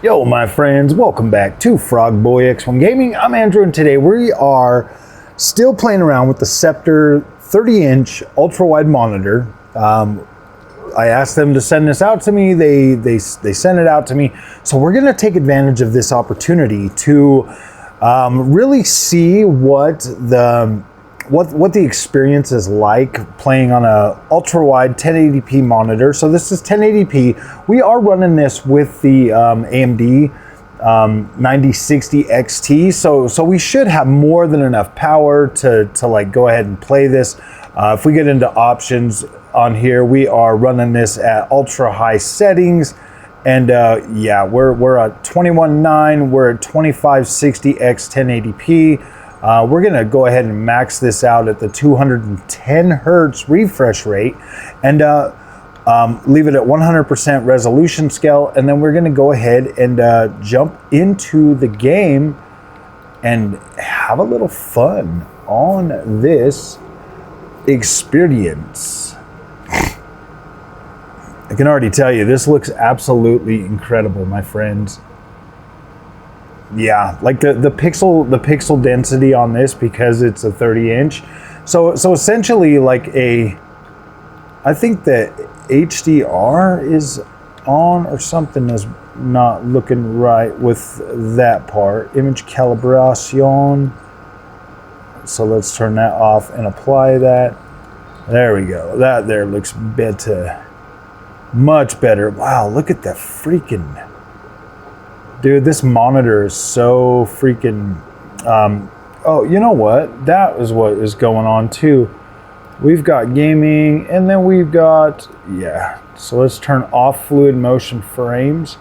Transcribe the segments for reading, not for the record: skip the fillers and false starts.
Yo, my friends, welcome back to Frog Boy X1 Gaming. I'm Andrew, and today we are still playing around with the Sceptre 30-inch ultra-wide monitor. I asked them to send this out to me. They sent it out to me. So we're going to take advantage of this opportunity to really see what the experience is like playing on a ultra-wide 1080p monitor. So this is 1080p. We are running this with the AMD 9060 XT. So we should have more than enough power to like go ahead and play this. If we get into options on here, we are running this at ultra high settings. And yeah, we're at 21.9, we're at 2560x 1080p. We're gonna go ahead and max this out at the 210 hertz refresh rate and leave it at 100% resolution scale. And then we're gonna go ahead and jump into the game and have a little fun on this experience. I can already tell you, this looks absolutely incredible, my friends. Yeah, like the pixel density on this, because it's a 30-inch. So essentially, like I think the HDR is on or something is not looking right with that part. Image calibration. So let's turn that off and apply that. There we go. That there looks better. Much better. Wow, look at the freaking... Dude, this monitor is so freaking... oh, you know what? That is what is going on too. We've got gaming, and then we've got... Yeah, so let's turn off fluid motion frames.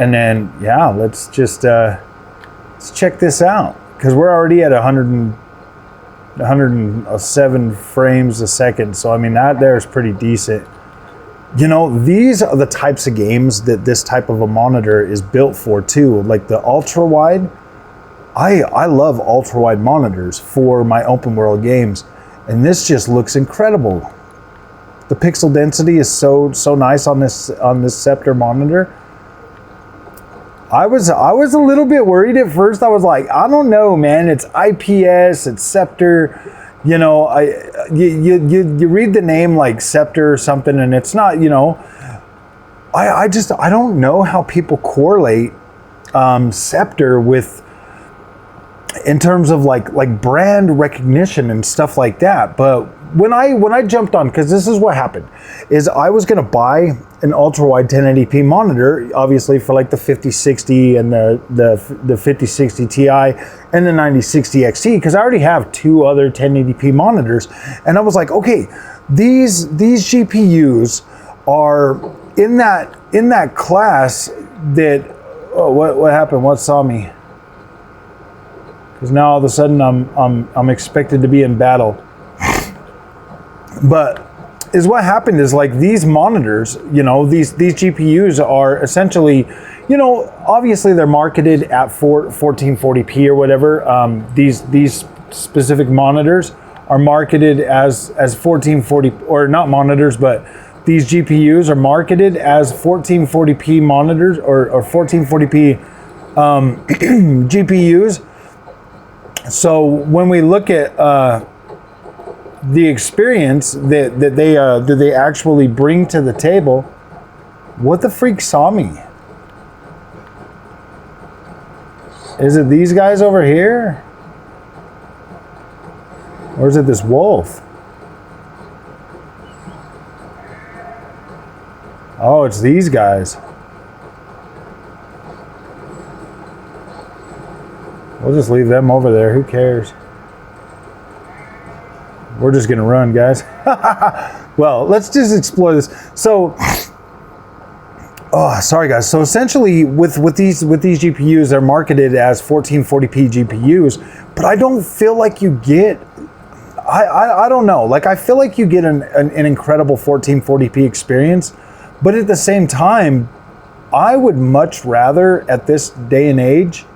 And then, yeah, let's just... let's check this out. Because we're already at 107 frames a second. So, I mean, that there is pretty decent. You know, these are the types of games that this type of a monitor is built for too. Like the ultra wide, I love ultra wide monitors for my open world games, and this just looks incredible. The pixel density is so nice on this Sceptre monitor. I was a little bit worried at first. I was like, I don't know, man. It's IPS, it's Sceptre. You know, you read the name like Sceptre or something, and it's not, you know, I don't know how people correlate Sceptre with, in terms of like brand recognition and stuff like that. But when I jumped on, because this is what happened, is I was gonna buy an ultra wide 1080p monitor, obviously for like the 5060 and the 5060 Ti and the 9060 XT, because I already have two other 1080p monitors, and I was like, okay, these GPUs are in that class that... Oh, what happened? What saw me? Because now all of a sudden I'm expected to be in battle. But is what happened is, like, these monitors, you know, these GPUs are essentially, you know, obviously they're marketed at 1440p or whatever. These specific monitors are marketed as 1440, or not monitors, but these GPUs are marketed as 1440p monitors or 1440p GPUs. So when we look at the experience that they actually bring to the table, what the freak saw me? Is it these guys over here? Or is it this wolf? Oh, it's these guys. We'll just leave them over there. Who cares? We're just gonna run, guys. Well, let's just explore this. So, oh, sorry, guys. So essentially, with these GPUs, they're marketed as 1440p GPUs, but I don't feel like you get. I don't know. Like, I feel like you get an incredible 1440p experience, but at the same time, I would much rather, at this day and age,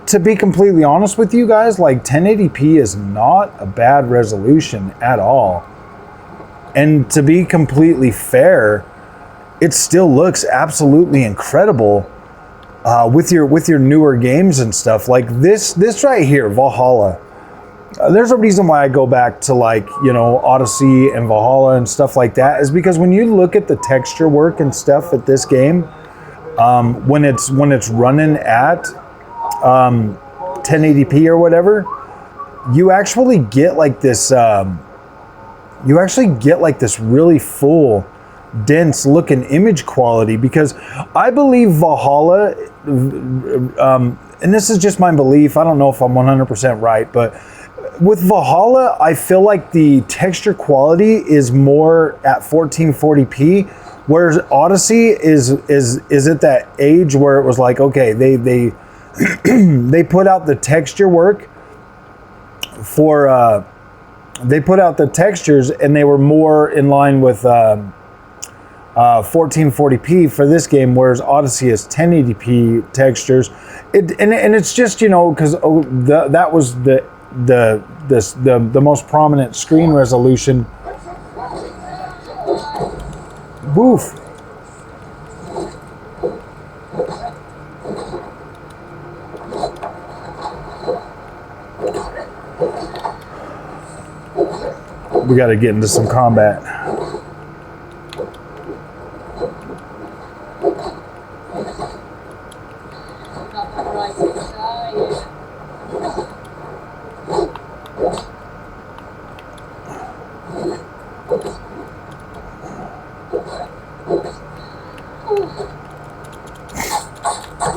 to be completely honest with you guys, like 1080p is not a bad resolution at all. And to be completely fair, it still looks absolutely incredible with your newer games and stuff. Like this right here, Valhalla. There's a reason why I go back to, like, you know, Odyssey and Valhalla and stuff like that, is because when you look at the texture work and stuff at this game, when it's running at 1080p or whatever, you actually get like this really full, dense looking image quality, because I believe Valhalla, and this is just my belief, I don't know if I'm 100% right, but with Valhalla, I feel like the texture quality is more at 1440p, whereas Odyssey is at that age where it was like, okay, they they put out the texture work for they put out the textures, and they were more in line with 1440p for this game, whereas Odyssey is 1080p textures. And it's just, you know, because that was the most prominent screen resolution. Woof. We got to get into some combat.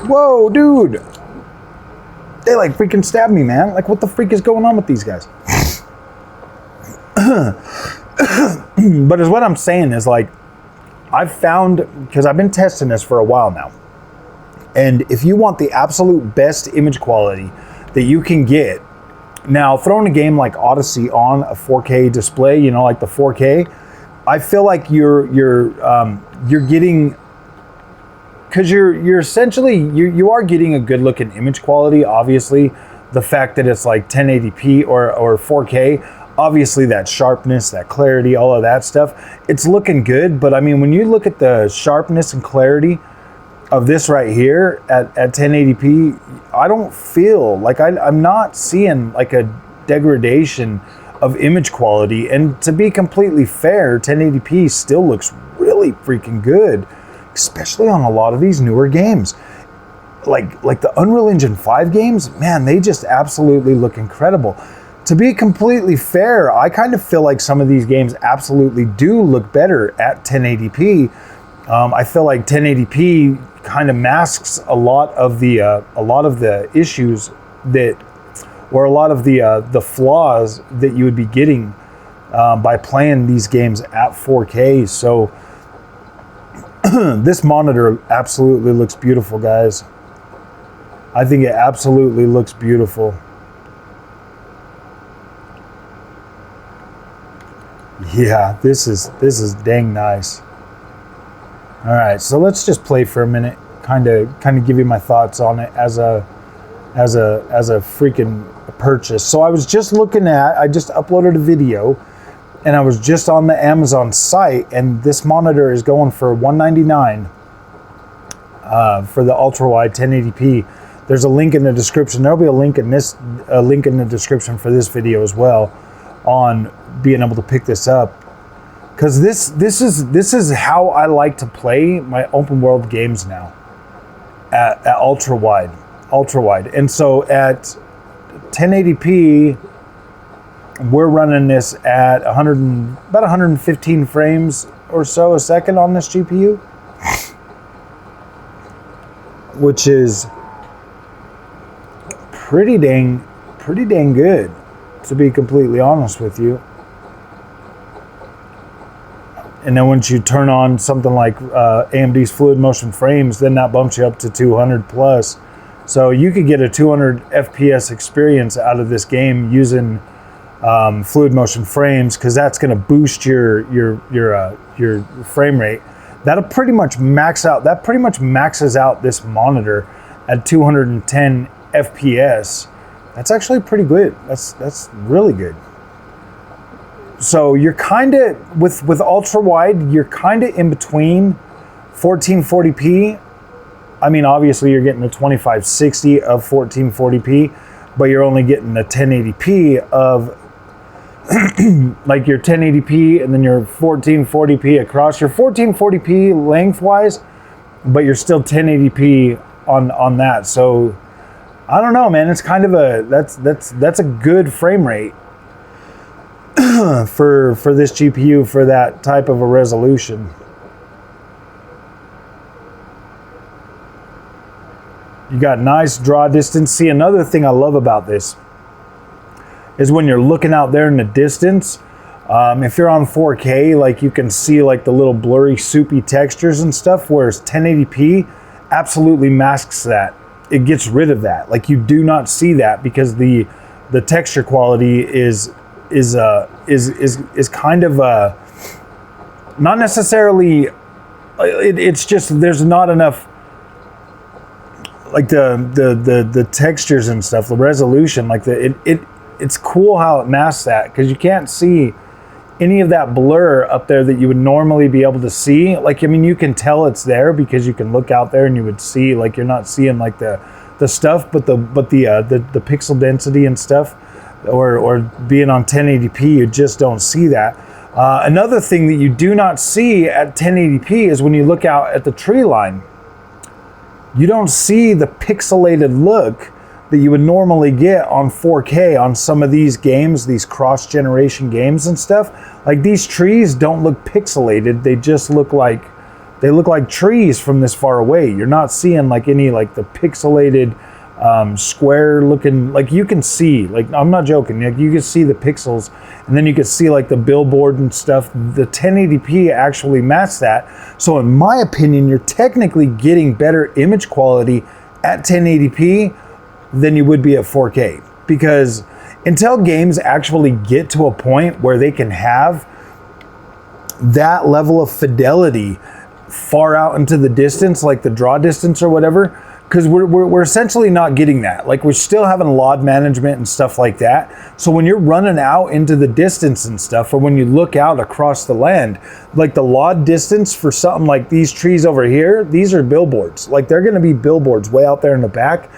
Whoa, dude. They like freaking stabbed me, man. Like, what the freak is going on with these guys? But is what I'm saying is, like, I've found, because I've been testing this for a while now, and if you want the absolute best image quality that you can get, now throwing a game like Odyssey on a 4K display, you know, like the 4K, I feel like you're getting, because you're essentially you are getting a good looking image quality. Obviously, the fact that it's like 1080p or 4K. Obviously, that sharpness, that clarity, all of that stuff, it's looking good. But I mean, when you look at the sharpness and clarity of this right here at 1080p, I don't feel like I'm not seeing like a degradation of image quality. And to be completely fair, 1080p still looks really freaking good, especially on a lot of these newer games. Like the Unreal Engine 5 games, man, they just absolutely look incredible. To be completely fair, I kind of feel like some of these games absolutely do look better at 1080p. I feel like 1080p kind of masks a lot of the issues that, or a lot of the flaws that you would be getting by playing these games at 4K. So this monitor absolutely looks beautiful, guys. I think it absolutely looks beautiful. Yeah, this is dang nice. All right, so let's just play for a minute, kind of give you my thoughts on it as a freaking purchase. So I was just I just uploaded a video, and I was just on the Amazon site, and this monitor is going for $199 for the Ultrawide 1080p. There's a link in the description. There'll be a link in the description for this video as well, on being able to pick this up, because this is how I like to play my open world games now, at ultrawide. And so at 1080p, we're running this at about 115 frames or so a second on this GPU, which is pretty dang good, to be completely honest with you. And then once you turn on something like AMD's fluid motion frames, then that bumps you up to 200 plus. So you could get a 200 FPS experience out of this game using fluid motion frames, because that's going to boost your frame rate. That'll pretty much max out. That pretty much maxes out this monitor at 210 FPS. That's actually pretty good. That's really good. So you're kind of with ultra wide, you're kind of in between 1440p, I mean, obviously you're getting a 2560 of 1440p, but you're only getting a 1080p of like your 1080p and then your 1440p across. Your 1440p lengthwise, but you're still 1080p on that. So I don't know, man. It's kind of a that's a good frame rate for this GPU for that type of a resolution. You got nice draw distance. See, another thing I love about this is when you're looking out there in the distance, if you're on 4K, like you can see like the little blurry, soupy textures and stuff, whereas 1080p absolutely masks that. It gets rid of that. Like you do not see that because the texture quality is kind of not necessarily. It's just there's not enough. Like the textures and stuff, the resolution, like it's cool how it masks that because you can't see any of that blur up there that you would normally be able to see. Like, I mean, you can tell it's there because you can look out there and you would see, like, you're not seeing like the stuff, but the pixel density and stuff, or being on 1080p, you just don't see that. Another thing that you do not see at 1080p is when you look out at the tree line. You don't see the pixelated look that you would normally get on 4K on some of these games, these cross-generation games and stuff. Like these trees don't look pixelated. They just look like trees from this far away. You're not seeing like any like the pixelated square looking, like you can see, like I'm not joking, like you can see the pixels and then you can see like the billboard and stuff. The 1080p actually masks that. So in my opinion, you're technically getting better image quality at 1080p than you would be at 4K, because until games actually get to a point where they can have that level of fidelity far out into the distance, like the draw distance or whatever, because we're essentially not getting that. Like we're still having LOD management and stuff like that. So when you're running out into the distance and stuff, or when you look out across the land, like the LOD distance for something like these trees over here, these are billboards. Like they're going to be billboards way out there in the back.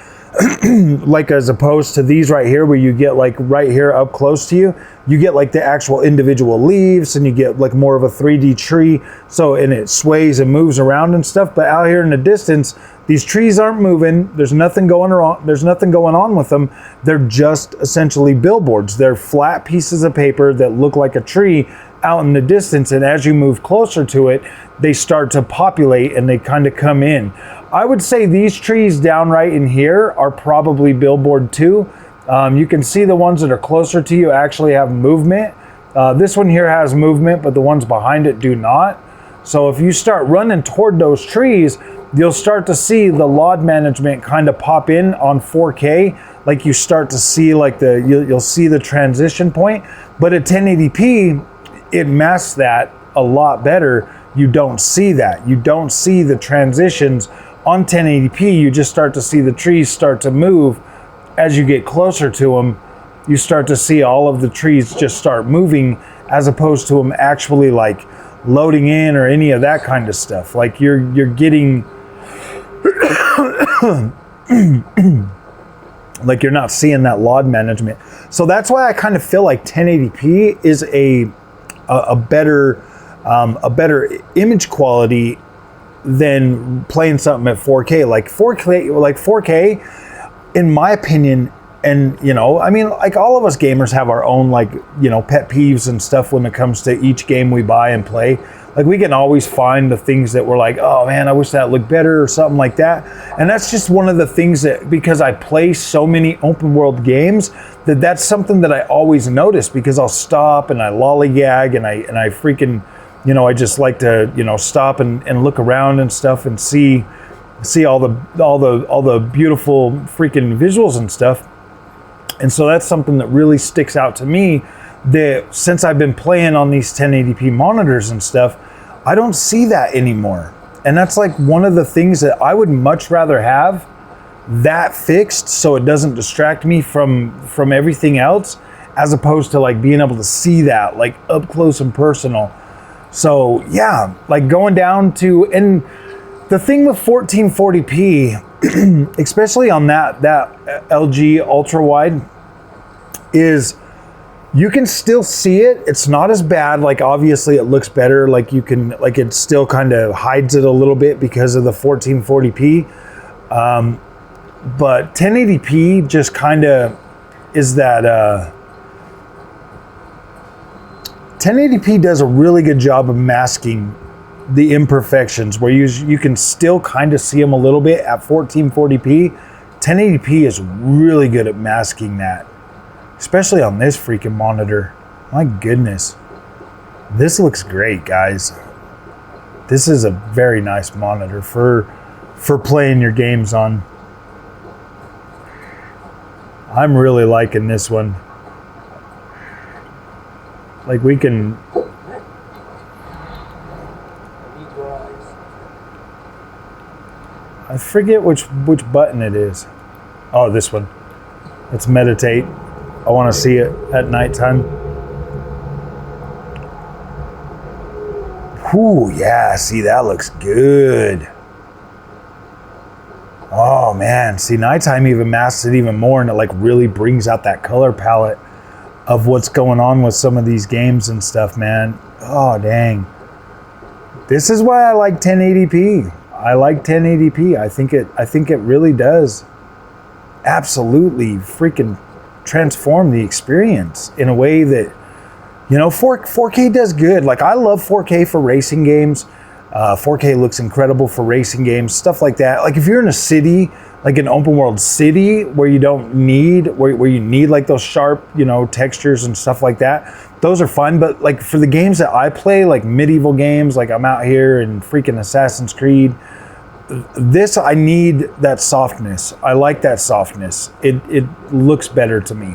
Like as opposed to these right here where you get like right here up close to you, you get like the actual individual leaves and you get like more of a 3D tree. So, and it sways and moves around and stuff. But out here in the distance, these trees aren't moving. There's nothing going on. There's nothing going on with them. They're just essentially billboards. They're flat pieces of paper that look like a tree out in the distance. And as you move closer to it, they start to populate and they kind of come in. I would say these trees down right in here are probably billboard too. You can see the ones that are closer to you actually have movement. This one here has movement, but the ones behind it do not. So if you start running toward those trees, you'll start to see the LOD management kind of pop in on 4K. Like you start to see like you'll see the transition point, but at 1080p, it masks that a lot better. You don't see that. You don't see the transitions on 1080p. You just start to see the trees start to move. As you get closer to them, you start to see all of the trees just start moving, as opposed to them actually like loading in or any of that kind of stuff. Like you're getting like you're not seeing that LOD management. So that's why I kind of feel like 1080p is a better image quality than playing something at 4K. Like 4K, in my opinion, and you know, I mean, like all of us gamers have our own like, you know, pet peeves and stuff when it comes to each game we buy and play. Like we can always find the things that we're like, oh man, I wish that looked better or something like that. And that's just one of the things that, because I play so many open world games, that's something that I always notice, because I'll stop and I lollygag and I freaking, you know, I just like to, you know, stop and look around and stuff and see all the beautiful freaking visuals and stuff. And so that's something that really sticks out to me, that since I've been playing on these 1080p monitors and stuff, I don't see that anymore. And that's like one of the things that I would much rather have that fixed, so it doesn't distract me from everything else, as opposed to like being able to see that like up close and personal. So yeah, like going down to, and The thing with 1440p, especially on that LG Ultrawide, is you can still see it. It's not as bad. Like obviously it looks better. Like you can, like it still kind of hides it a little bit because of the 1440p. But 1080p just kind of is that, 1080p does a really good job of masking the imperfections where you can still kind of see them a little bit at 1440p. 1080p is really good at masking that, especially on this freaking monitor. My goodness. This looks great, guys. This is a very nice monitor for playing your games on. I'm really liking this one. Like we can... I forget which button it is. Oh, this one. Let's meditate. I want to see it at nighttime. Whew, yeah, see, that looks good. Oh man, see, nighttime even masks it even more, and it like really brings out that color palette of what's going on with some of these games and stuff, man. Oh dang. This is why I like 1080p. I like 1080p. I think it really does absolutely freaking transform the experience in a way that, you know, 4K does good. Like I love 4K for racing games. 4K looks incredible for racing games, stuff like that. Like if you're in a city, like an open world city where you don't need, where you need like those sharp, you know, textures and stuff like that, those are fun. But like for the games that I play, like medieval games, like I'm out here in freaking Assassin's Creed, this, I need that softness. I like that softness. It looks better to me.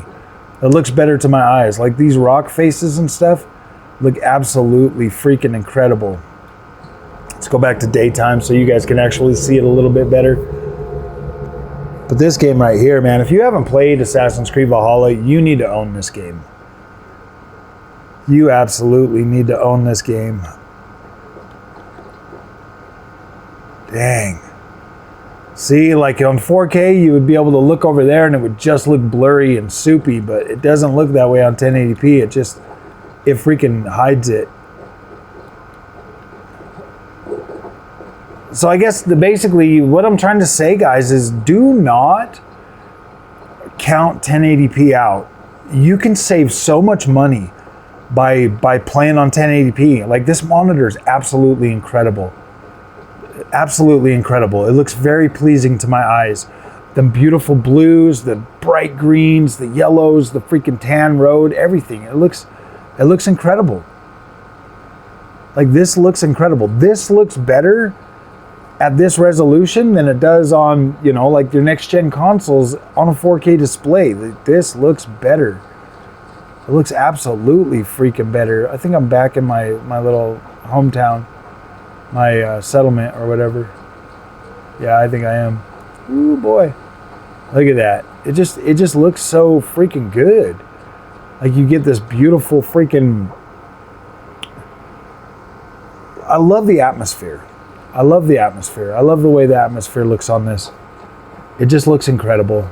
It looks better to my eyes. Like these rock faces and stuff look absolutely freaking incredible. Let's go back to daytime so you guys can actually see it a little bit better. But this game right here, man, if you haven't played Assassin's Creed Valhalla, you need to own this game. You absolutely need to own this game. Dang. See, like on 4K, you would be able to look over there and it would just look blurry and soupy, but it doesn't look that way on 1080p. It freaking hides it. So I guess basically what I'm trying to say, guys, is do not count 1080p out. You can save so much money by playing on 1080p. Like this monitor is absolutely incredible. Absolutely incredible. It looks very pleasing to my eyes. The beautiful blues, the bright greens, the yellows, the freaking tan road, everything. It looks incredible. Like this looks incredible. This looks better at this resolution than it does on, you know, like your next gen consoles on a 4K display. This looks better. It looks absolutely freaking better. I think I'm back in my little hometown, my settlement or whatever. Yeah, I think I am. Ooh boy, look at that. It just looks so freaking good. Like you get this beautiful freaking, I love the atmosphere. I love the atmosphere. I love the way the atmosphere looks on this. It just looks incredible.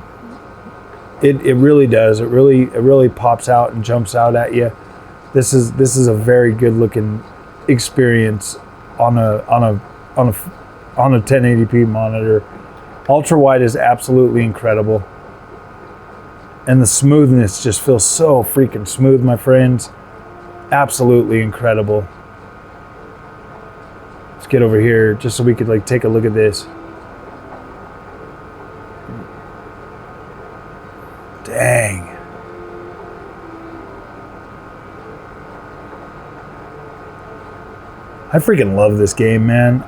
It really does. It really pops out and jumps out at you. This is a very good looking experience on a 1080p monitor. Ultrawide is absolutely incredible. And the smoothness just feels so freaking smooth, my friends. Absolutely incredible. Let's get over here just so we could like take a look at this. Dang. I freaking love this game, man.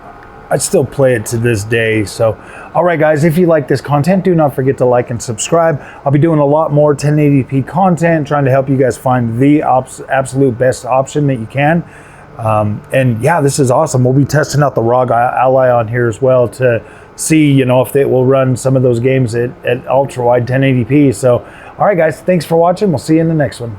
I still play it to this day. So, all right, guys, if you like this content, do not forget to like and subscribe. I'll be doing a lot more 1080p content, trying to help you guys find the absolute best option that you can. And yeah, this is awesome. We'll be testing out the ROG Ally on here as well to see, you know, if it will run some of those games at ultra wide 1080p. So, all right, guys, thanks for watching. We'll see you in the next one.